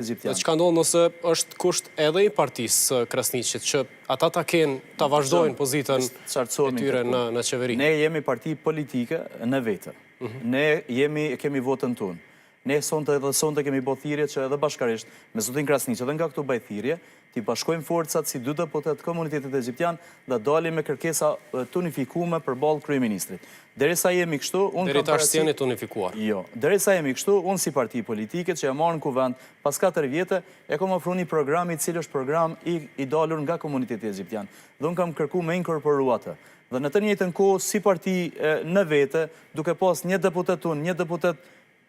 Dhe çka ndodh nëse është kusht edhe i partisë Krasniqit që ata ta vazhdojnë pozitën e tyre në qeveri? Ne jemi parti politike në vete. Ne kemi votën tonë. Ne sonte kemi bo thirrje që edhe bashkarisht me zotin Krasniq edhe nga këtu bëj thirrje, t'i bashkojmë forcat si dy deputet komunitetit egjiptian dhe dalim me kërkesa të unifikume përballë kryeministrit. Derisa jemi kështu, deri tash jeni të unifikuar. Jo, derisa jemi kështu, unë si parti politike që e marr në kuvend pas 4 vjetë, e kam ofruar një program i cili është program i dalur nga komuniteti egjiptian. Dhe unë kam kërkuar me inkorporu atë. Dhe në të njëjtën kohë si parti në vete, duke pas një deputet unë, një deputet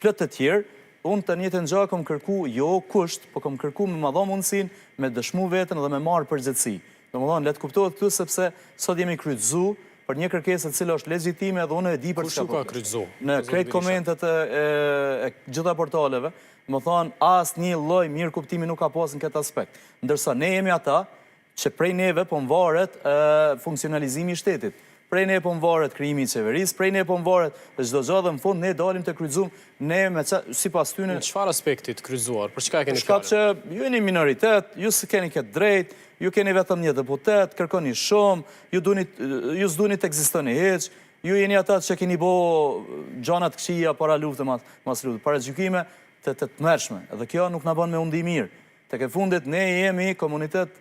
plot të tjerë, unë të njëjtën gjë kam kërku jo kusht, po kam kërku me madha mundësinë me dëshmu veten dhe me marrë përgjegjësi. Domethënë le të kuptohet këtu sepse sot jemi kryqëzu për një kërkesë e cila është legjitime dhe unë e di për çka po. Kush ka kryqëzu? Në krejt komentet e gjitha portaleve, më thonë asnjë lloj mirë kuptimi nuk ka pas në këtë aspekt. Ndërsa ne jemi ata që prej neve po varet funksionalizimi i shtetit. Prej ne po varet krijimi i qeverisë, prej ne po varet çdo gjë dhe në fund ne dalim të kryqëzum ne me sipas tyne. Në çfarë aspekti të kryqëzuar? Për çka e keni fjalën? Shkak që ju jeni minoritet, ju s'keni këtë drejt, ju keni vetëm një deputet, kërkoni shumë, ju s'duni të ekzistoni hiç, ju jeni ata që keni bo gjanat këqija para lufte mas lufte, para gjykime të tmerrshme. Dhe kjo nuk na bën me undi mirë. Tek e fundit ne jemi komunitet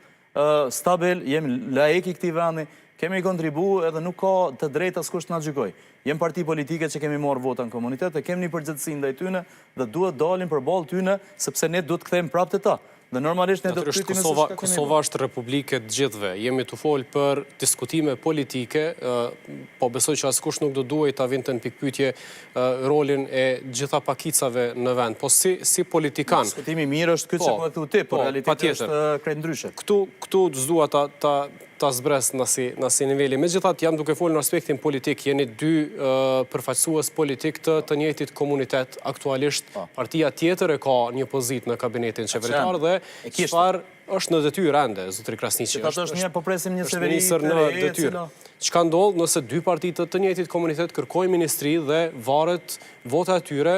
stabil, jemi laik i këtij vendi. Kemi kontribu edhe nuk ka të drejtë askush të na gjykoj. Jem parti politike që kemi marrë vota në komunitet e kemi një përgjegjësi ndaj tyne dhe duhet dalim përballë tyne sepse ne duhet kthejmë prapë te ta. Dhe normalisht ne do të pyetemi se çka kemi. Kosova është republike të gjithëve. Jemi të folë për diskutime politike, po besoj që askush nuk do duhet ta vinte në pikpyetje rolin e gjitha pakicave në vend. Po si politikan. Diskutimi mirë është ky që po e thu ti, por realiteti është krejt ndryshe. Këtu s'dua ta zbres nësi niveli. Megjithatë jam duke folur në aspektin politik, jeni dy përfaqësues politik të njëjtit komunitet. Aktualisht partia tjetër e ka një pozitë në kabinetin qeveritar dhe çfarë është në detyrë ende, zotri Krasniqi. Po presim një qeveri në detyrë. Çka ndodh nëse dy parti të njëjtit komunitet kërkojnë ministri dhe varet vota e tyre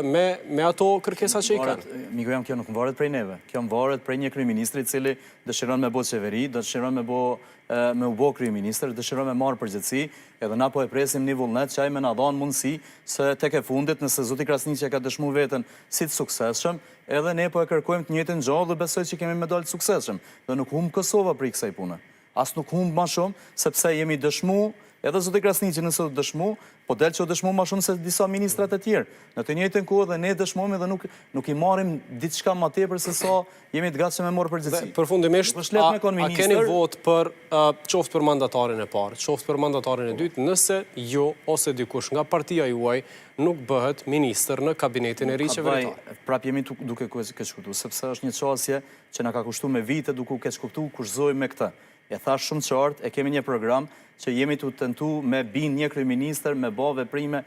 me ato kërkesa që i kanë? Miku jam, kjo nuk varet prej neve. Kjo varet prej një kryeministri i cili dëshiron me bo qeveri, dëshiron me u bo kryeministër, dëshiron me marrë përgjegjësi, edhe na po e presim një vullnet që ai me na dhanë mundësi se tek e fundit nëse zoti Krasniqi ka dëshmu veten si të suksesshëm, edhe ne po e kërkojmë të njëjtën gjë dhe besoj që kemi me dalë të suksesshëm. Dhe nuk humb Kosova për kësaj pune. As nuk humb më shumë sepse jemi dëshmu. Edhe zoti Krasniqi nëse do dëshmu, po del që o dëshmu ma shumë se disa ministrat e tjerë. Në të njëjtën kohë dhe ne dëshmojmë dhe nuk i marrim diçka ma tepër se sa jemi të gatshëm me marrë përgjegjësi. Përfundimisht, a keni vot për qoftë për mandatarin e parë, qoftë për mandatarin e dytë, nëse jo ose dikush nga partia juaj nuk bëhet ministër në kabinetin e ri qeveritar? Prap jemi duke keqkuptuar, sepse është një çështje që na ka kushtuar me vite duke u keqkuptuar kushtojmë me këtë. E thash shumë qartë, e kemi një program që jemi të tentu me bin një kryeministër me bë veprime